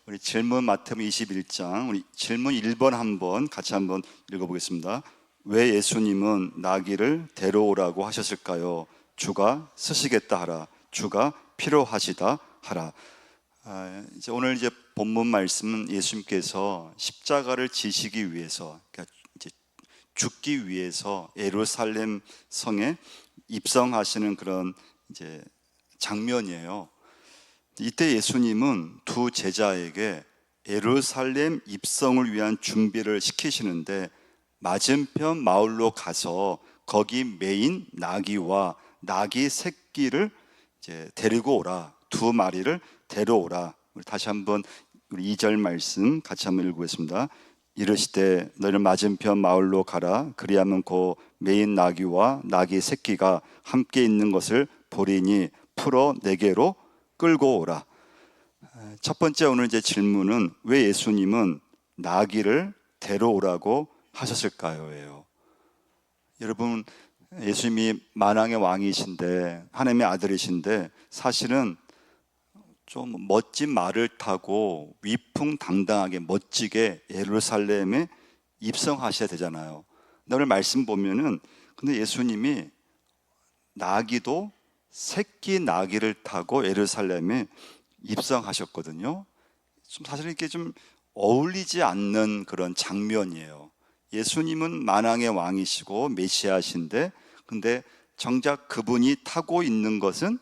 우리 질문 마태복음 21장 우리 질문 1번 한번 같이 한번 읽어보겠습니다. 왜 예수님은 나귀를 데려오라고 하셨을까요? 주가 쓰시겠다 하라. 주가 필요하시다 하라. 오늘 본문 말씀은 예수님께서 십자가를 지시기 위해서, 그러니까 이제 죽기 위해서 예루살렘 성에 입성하시는 그런 이제 장면이에요. 이때 예수님은 두 제자에게 예루살렘 입성을 위한 준비를 시키시는데 맞은편 마을로 가서 거기 매인 나귀와 나귀 새끼를 이제 데리고 오라. 두 마리를 데려오라. 우리 다시 한번 우리 2절 말씀 같이 한번 읽어보겠습니다. 이르시되 너희는 맞은편 마을로 가라. 그리하면 그 매인 나귀와 나귀 새끼가 함께 있는 것을 보리니 풀어 내게로 끌고 오라. 첫 번째 오늘 이제 질문은 왜 예수님은 나귀를 데려오라고 하셨을까요?예요. 여러분, 예수님이 만왕의 왕이신데 하나님의 아들이신데 사실은 좀 멋진 말을 타고 위풍당당하게 멋지게 예루살렘에 입성하셔야 되잖아요. 오늘 말씀 보면은 근데 예수님이 나귀도 새끼 나귀를 타고 예루살렘에 입성하셨거든요. 좀 사실 이렇게 좀 어울리지 않는 그런 장면이에요. 예수님은 만왕의 왕이시고 메시아신데 근데 정작 그분이 타고 있는 것은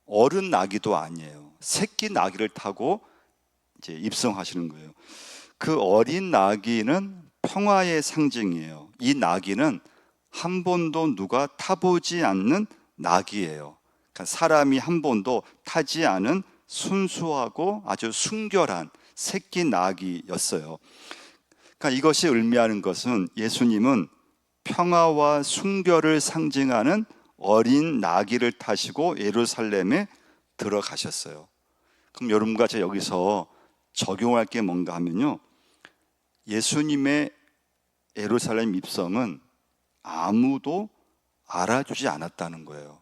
어른 나귀도 아니에요. 새끼 나귀를 타고 이제 입성하시는 거예요. 그 어린 나귀는 평화의 상징이에요. 이 나귀는 한 번도 누가 타보지 않는 나귀예요. 그러니까 사람이 한 번도 타지 않은 순수하고 아주 순결한 새끼 나귀였어요. 그러니까 이것이 의미하는 것은 예수님은 평화와 순결을 상징하는 어린 나귀를 타시고 예루살렘에 들어가셨어요. 그럼 여러분과 제가 여기서 적용할 게 뭔가 하면요, 예수님의 예루살렘 입성은 아무도 알아주지 않았다는 거예요.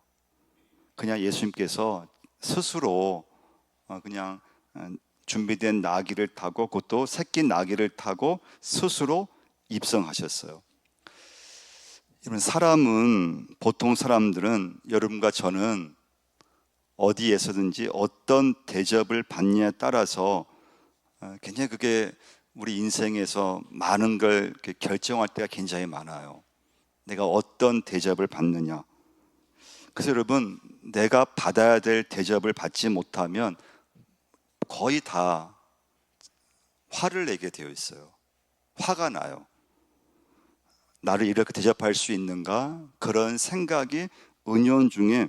그냥 예수님께서 스스로 그냥 준비된 나귀를 타고 그것도 새끼 나귀를 타고 스스로 입성하셨어요. 여러분, 사람은 보통 사람들은 여러분과 저는 어디에서든지 어떤 대접을 받느냐에 따라서 굉장히 그게 우리 인생에서 많은 걸 결정할 때가 굉장히 많아요. 내가 어떤 대접을 받느냐. 그래서 여러분, 내가 받아야 될 대접을 받지 못하면 거의 다 화를 내게 되어 있어요. 화가 나요. 나를 이렇게 대접할 수 있는가? 그런 생각이 은연중에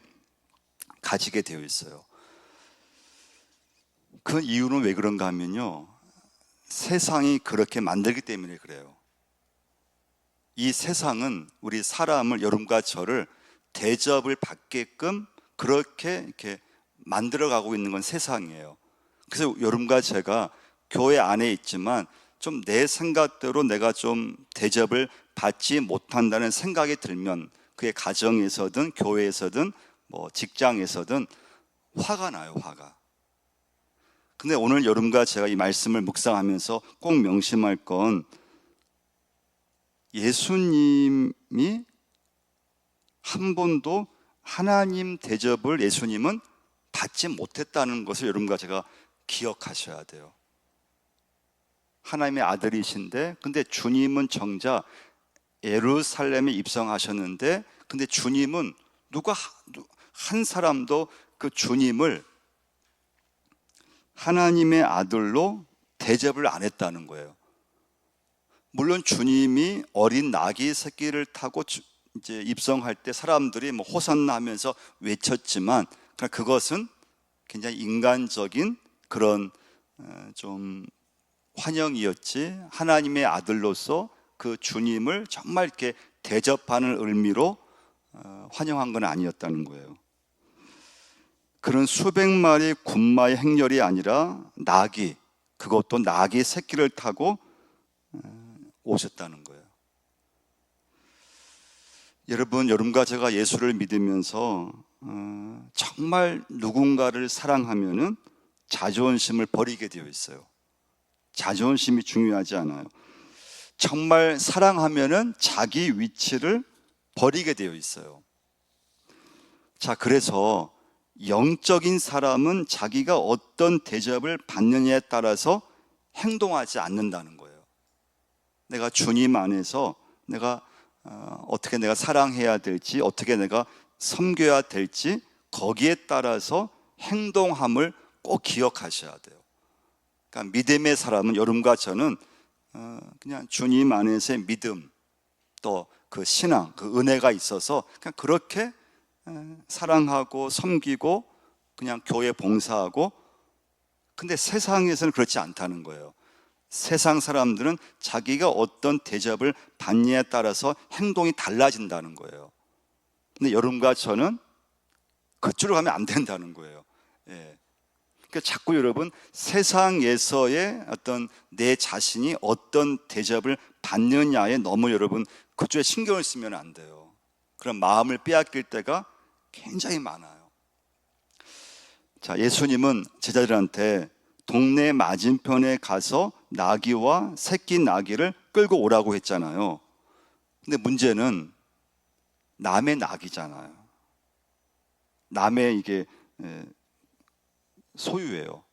가지게 되어 있어요. 그 이유는 왜 그런가 하면요, 세상이 그렇게 만들기 때문에 그래요. 이 세상은 우리 사람을, 여러분과 저를 대접을 받게끔 그렇게 이렇게 만들어가고 있는 건 세상이에요. 그래서 여러분과 제가 교회 안에 있지만 좀 내 생각대로 내가 좀 대접을 받지 못한다는 생각이 들면 그게 가정에서든 교회에서든 뭐 직장에서든 화가 나요, 화가. 근데 오늘 여러분과 제가 이 말씀을 묵상하면서 꼭 명심할 건 예수님이 한 번도 하나님 대접을 예수님은 받지 못했다는 것을 여러분과 제가 기억하셔야 돼요. 하나님의 아들이신데 근데 주님은 정작 예루살렘에 입성하셨는데 근데 주님은 누가 한 사람도 그 주님을 하나님의 아들로 대접을 안 했다는 거예요. 물론 주님이 어린 나귀 새끼를 타고 이제 입성할 때 사람들이 뭐 호산나 하면서 외쳤지만 그것은 굉장히 인간적인 그런 좀 환영이었지 하나님의 아들로서 그 주님을 정말 이렇게 대접하는 의미로 환영한 건 아니었다는 거예요. 그런 수백 마리 군마의 행렬이 아니라 나귀, 그것도 나귀 새끼를 타고 오셨다는 거예요. 여러분과 제가 예수를 믿으면서 정말 누군가를 사랑하면은 자존심을 버리게 되어 있어요. 자존심이 중요하지 않아요. 정말 사랑하면은 자기 위치를 버리게 되어 있어요. 자, 그래서 영적인 사람은 자기가 어떤 대접을 받느냐에 따라서 행동하지 않는다는 거예요. 내가 주님 안에서 내가 어떻게 내가 사랑해야 될지, 어떻게 내가 섬겨야 될지, 거기에 따라서 행동함을 꼭 기억하셔야 돼요. 그러니까 믿음의 사람은, 여러분과 저는 그냥 주님 안에서의 믿음, 또 그 신앙, 그 은혜가 있어서 그냥 그렇게 사랑하고 섬기고 그냥 교회 봉사하고, 근데 세상에서는 그렇지 않다는 거예요. 세상 사람들은 자기가 어떤 대접을 받느냐에 따라서 행동이 달라진다는 거예요. 근데 여러분과 저는 그쪽으로 가면 안 된다는 거예요. 예. 그러니까 자꾸 여러분, 세상에서의 어떤 내 자신이 어떤 대접을 받느냐에 너무 여러분 그쪽에 신경을 쓰면 안 돼요. 그런 마음을 빼앗길 때가 굉장히 많아요. 자, 예수님은 제자들한테 동네 맞은편에 가서 나귀와 새끼 나귀를 끌고 오라고 했잖아요. 근데 문제는 남의 나귀잖아요. 남의 이게 소유예요.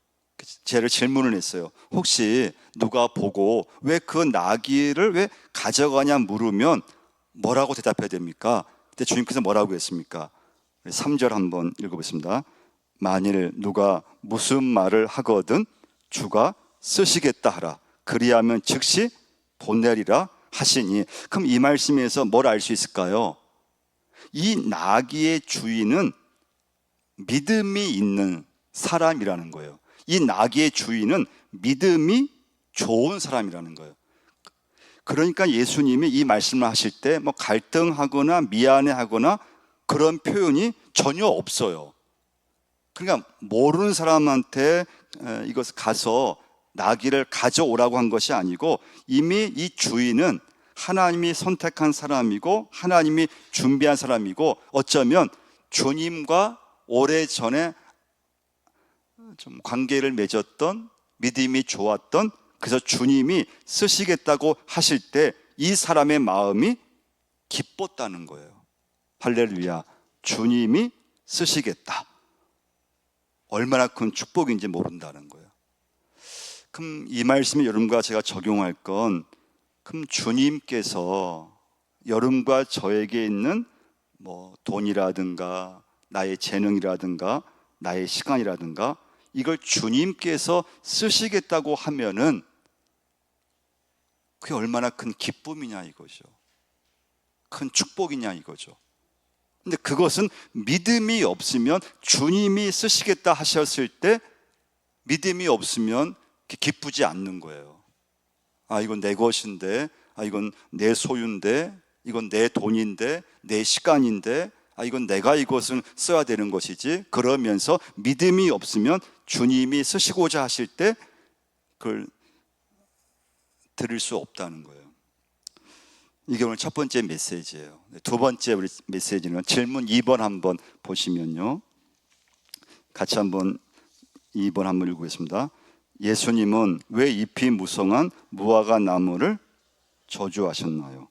제를 질문을 했어요. 혹시 누가 보고 왜 그 나귀를 왜 가져가냐 물으면 뭐라고 대답해야 됩니까? 그때 주님께서 뭐라고 했습니까? 3절 한번 읽어보겠습니다. 만일 누가 무슨 말을 하거든 주가 쓰시겠다 하라. 그리하면 즉시 보내리라 하시니. 그럼 이 말씀에서 뭘 알 수 있을까요? 이 나귀의 주인은 믿음이 있는 사람이라는 거예요. 이 나귀의 주인은 믿음이 좋은 사람이라는 거예요. 그러니까 예수님이 이 말씀을 하실 때 뭐 갈등하거나 미안해하거나 그런 표현이 전혀 없어요. 그러니까 모르는 사람한테 이것을 가서 나귀를 가져오라고 한 것이 아니고, 이미 이 주인은 하나님이 선택한 사람이고 하나님이 준비한 사람이고, 어쩌면 주님과 오래전에 좀 관계를 맺었던, 믿음이 좋았던, 그래서 주님이 쓰시겠다고 하실 때 이 사람의 마음이 기뻤다는 거예요. 할렐루야. 주님이 쓰시겠다. 얼마나 큰 축복인지 모른다는 거예요. 그럼 이 말씀이 여러분과 제가 적용할 건, 그럼 주님께서 여러분과 저에게 있는 뭐 돈이라든가 나의 재능이라든가 나의 시간이라든가 이걸 주님께서 쓰시겠다고 하면은 그게 얼마나 큰 기쁨이냐 이거죠. 큰 축복이냐 이거죠. 근데 그것은 믿음이 없으면, 주님이 쓰시겠다 하셨을 때 믿음이 없으면 기쁘지 않는 거예요. 아, 이건 내 것인데, 아, 이건 내 소유인데, 이건 내 돈인데, 내 시간인데, 아, 이건 내가 이것을 써야 되는 것이지. 그러면서 믿음이 없으면 주님이 쓰시고자 하실 때 그걸 들을 수 없다는 거예요. 이게 오늘 첫 번째 메시지예요. 두 번째 우리 메시지는 질문 2번 한번 보시면요. 같이 한번 2번 한번 읽겠습니다. 예수님은 왜 잎이 무성한 무화과 나무를 저주하셨나요?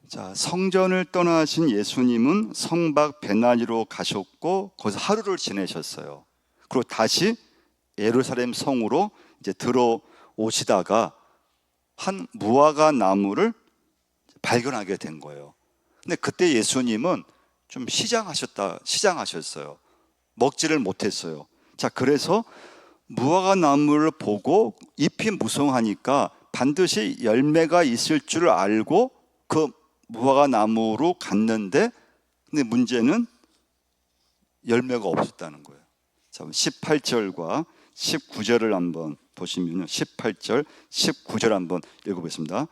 자, 성전을 떠나신 예수님은 성박 베나니로 가셨고 거기서 하루를 지내셨어요. 그리고 다시 예루살렘 성으로 이제 들어오시다가 한 무화과 나무를 발견하게 된 거예요. 근데 그때 예수님은 좀 시장하셨어요. 먹지를 못했어요. 자, 그래서 무화과 나무를 보고 잎이 무성하니까 반드시 열매가 있을 줄 알고 그 무화과 나무로 갔는데, 근데 문제는 열매가 없었다는 거예요. 자, 18절과 19절을 한번 보시면요. 18절, 19절 한번 읽어보겠습니다.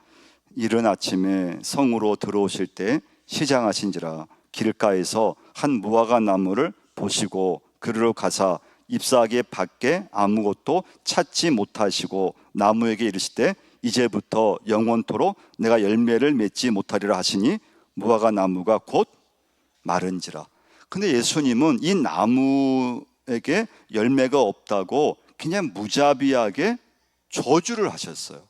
이른 아침에 성으로 들어오실 때 시장하신지라 길가에서 한 무화과 나무를 보시고 그리로 가사 잎사귀 밖에 아무것도 찾지 못하시고 나무에게 이르시되 이제부터 영원토록 내가 열매를 맺지 못하리라 하시니 무화과 나무가 곧 마른지라. 근데 예수님은 이 나무 나무에게 열매가 없다고 그냥 무자비하게 저주를 하셨어요.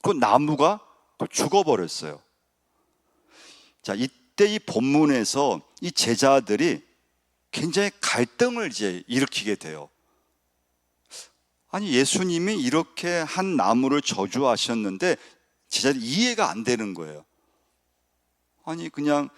그 나무가 또 죽어버렸어요. 자, 이때 이 본문에서 이 제자들이 굉장히 갈등을 이제 일으키게 돼요. 아니, 예수님이 이렇게 한 나무를 저주하셨는데 제자들이 이해가 안 되는 거예요. 아니, 그냥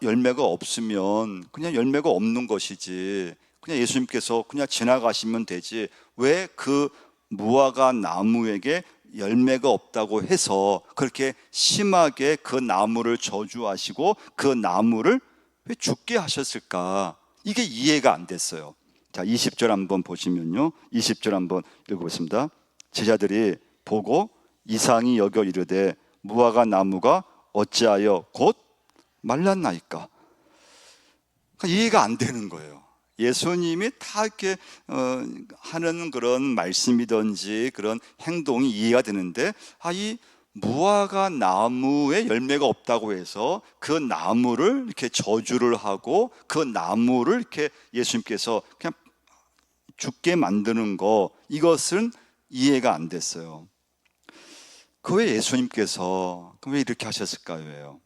열매가 없으면 그냥 열매가 없는 것이지, 그냥 예수님께서 그냥 지나가시면 되지, 왜 그 무화과 나무에게 열매가 없다고 해서 그렇게 심하게 그 나무를 저주하시고 그 나무를 왜 죽게 하셨을까? 이게 이해가 안 됐어요. 자, 20절 한번 보시면요, 20절 한번 읽어보겠습니다. 제자들이 보고 이상히 여겨 이르되 무화과 나무가 어찌하여 곧 말랐나이까? 그러니까 이해가 안 되는 거예요. 예수님이 다 이렇게 하는 그런 말씀이든지 그런 행동이 이해가 되는데, 이 무화과 나무에 열매가 없다고 해서 그 나무를 이렇게 저주를 하고 그 나무를 이렇게 예수님께서 그냥 죽게 만드는 거, 이것은 이해가 안 됐어요. 그 왜 예수님께서 왜 이렇게 하셨을까요?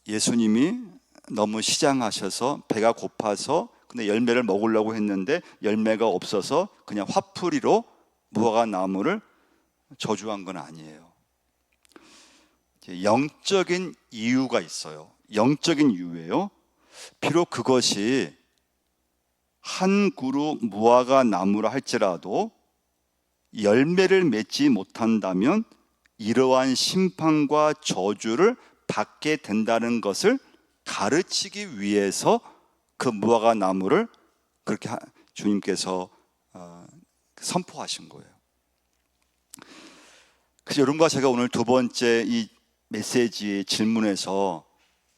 예수님이 너무 시장하셔서 배가 고파서 근데 열매를 먹으려고 했는데 열매가 없어서 그냥 화풀이로 무화과 나무를 저주한 건 아니에요. 영적인 이유가 있어요. 영적인 이유예요. 비록 그것이 한 그루 무화과 나무라 할지라도 열매를 맺지 못한다면 이러한 심판과 저주를 받게 된다는 것을 가르치기 위해서 그 무화과 나무를 그렇게 주님께서 선포하신 거예요. 그래서 여러분과 제가 오늘 두 번째 이 메시지 질문에서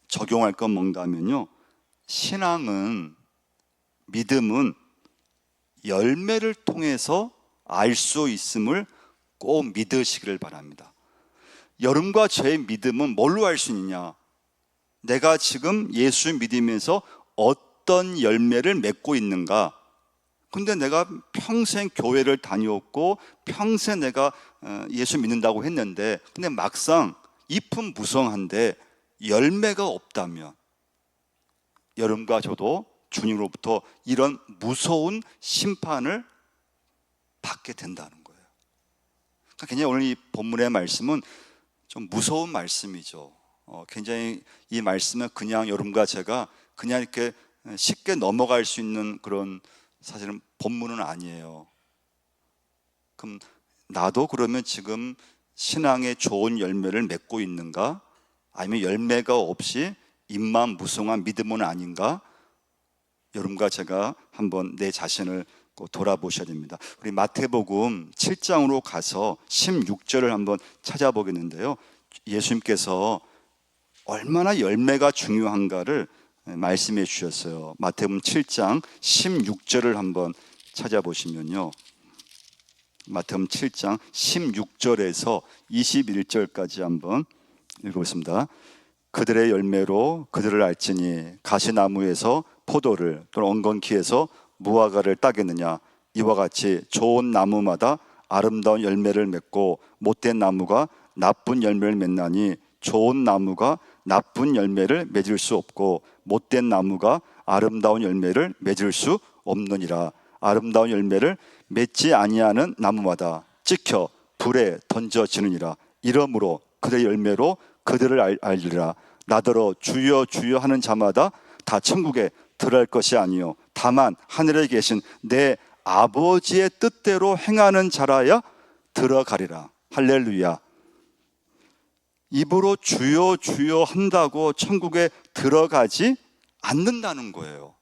적용할 건 뭔가면요, 신앙은, 믿음은 열매를 통해서 알 수 있음을 꼭 믿으시기를 바랍니다. 여러분과 저의 믿음은 뭘로 알 수 있느냐? 내가 지금 예수 믿으면서 어떤 열매를 맺고 있는가? 근데 내가 평생 교회를 다녔고 평생 내가 예수 믿는다고 했는데 근데 막상 잎은 무성한데 열매가 없다면 여러분과 저도 주님으로부터 이런 무서운 심판을 받게 된다는 거예요. 그러니까 굉장히 오늘 이 본문의 말씀은 좀 무서운 말씀이죠. 굉장히 이 말씀은 그냥 여러분과 제가 그냥 이렇게 쉽게 넘어갈 수 있는 그런 사실은 본문은 아니에요. 그럼 나도 그러면 지금 신앙의 좋은 열매를 맺고 있는가? 아니면 열매가 없이 입만 무성한 믿음은 아닌가? 여러분과 제가 한번 내 자신을 돌아보셔야 됩니다. 우리 마태복음 7장으로 가서 16절을 한번 찾아보겠는데요, 예수님께서 얼마나 열매가 중요한가를 말씀해 주셨어요. 마태복음 7장 16절을 한번 찾아보시면요, 마태복음 7장 16절에서 21절까지 한번 읽어보겠습니다. 그들의 열매로 그들을 알지니 가시나무에서 포도를 또는 엉겅퀴에서 무화과를 따겠느냐? 이와 같이 좋은 나무마다 아름다운 열매를 맺고 못된 나무가 나쁜 열매를 맺나니 좋은 나무가 나쁜 열매를 맺을 수 없고 못된 나무가 아름다운 열매를 맺을 수 없느니라. 아름다운 열매를 맺지 아니하는 나무마다 찍혀 불에 던져지느니라. 이러므로 그들의 열매로 그들을 알리라. 나더러 주여 주여 하는 자마다 다 천국에 들어갈 것이 아니요 다만 하늘에 계신 내 아버지의 뜻대로 행하는 자라야 들어가리라. 할렐루야. 입으로 주여 주여 한다고 천국에 들어가지 않는다는 거예요.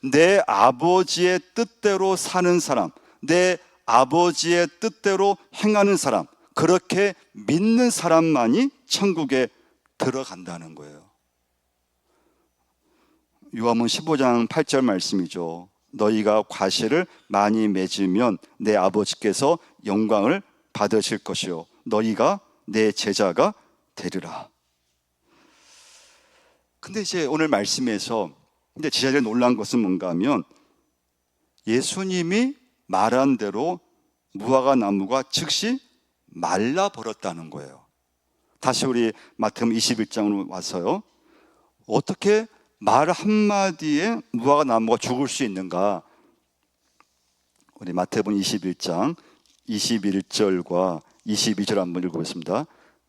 내 아버지의 뜻대로 사는 사람, 내 아버지의 뜻대로 행하는 사람, 그렇게 믿는 사람만이 천국에 들어간다는 거예요. 요한복음 15장 8절 말씀이죠. 너희가 과실을 많이 맺으면 내 아버지께서 영광을 받으실 것이요 너희가 내 제자가 되리라. 근데 이제 오늘 말씀에서 근데 제자들이 놀란 것은 뭔가 하면 예수님이 말한 대로 무화과 나무가 즉시 말라버렸다는 거예요. 다시 우리 마태복음 21장으로 와서요. 어떻게 말 한마디에 무화과 나무가 죽을 수 있는가? 우리 마태복음 21장 21절과 22절 한번 읽어보겠습니다.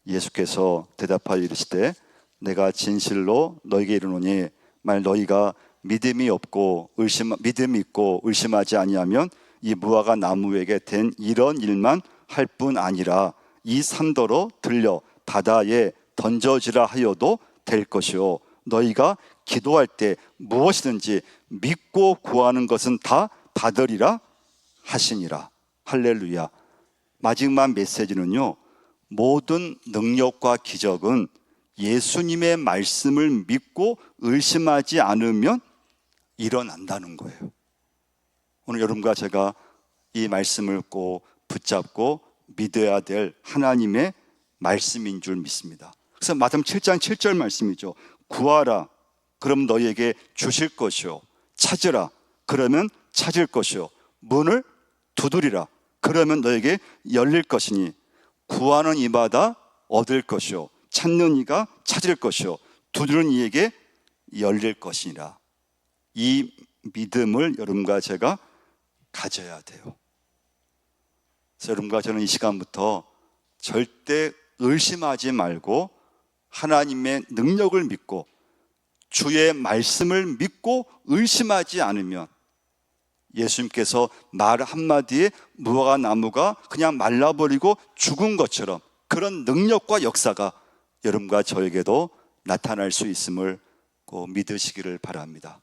예수께서 대답하여 이르시되 내가 진실로 너희에게 이르노니 만일 너희가 믿음이 있고 의심하지 아니하면 이 무화과 나무에게 된 이런 일만 할 뿐 아니라 이 산더러 들려 바다에 던져지라 하여도 될 것이요 너희가 기도할 때 무엇이든지 믿고 구하는 것은 다 받으리라 하시니라. 할렐루야. 마지막 메시지는요, 모든 능력과 기적은 예수님의 말씀을 믿고 의심하지 않으면 일어난다는 거예요. 오늘 여러분과 제가 이 말씀을 꼭 붙잡고 믿어야 될 하나님의 말씀인 줄 믿습니다. 그래서 마태복음 7장 7절 말씀이죠. 구하라 그럼 너희에게 주실 것이요 찾으라 그러면 찾을 것이요 문을 두드리라 그러면 너에게 열릴 것이니 구하는 이마다 얻을 것이요 찾는 이가 찾을 것이요 두드리는 이에게 열릴 것이니라. 이 믿음을 여러분과 제가 가져야 돼요. 그래서 여러분과 저는 이 시간부터 절대 의심하지 말고 하나님의 능력을 믿고 주의 말씀을 믿고 의심하지 않으면 예수님께서 말 한마디에 무화과 나무가 그냥 말라버리고 죽은 것처럼 그런 능력과 역사가 여러분과 저에게도 나타날 수 있음을 꼭 믿으시기를 바랍니다.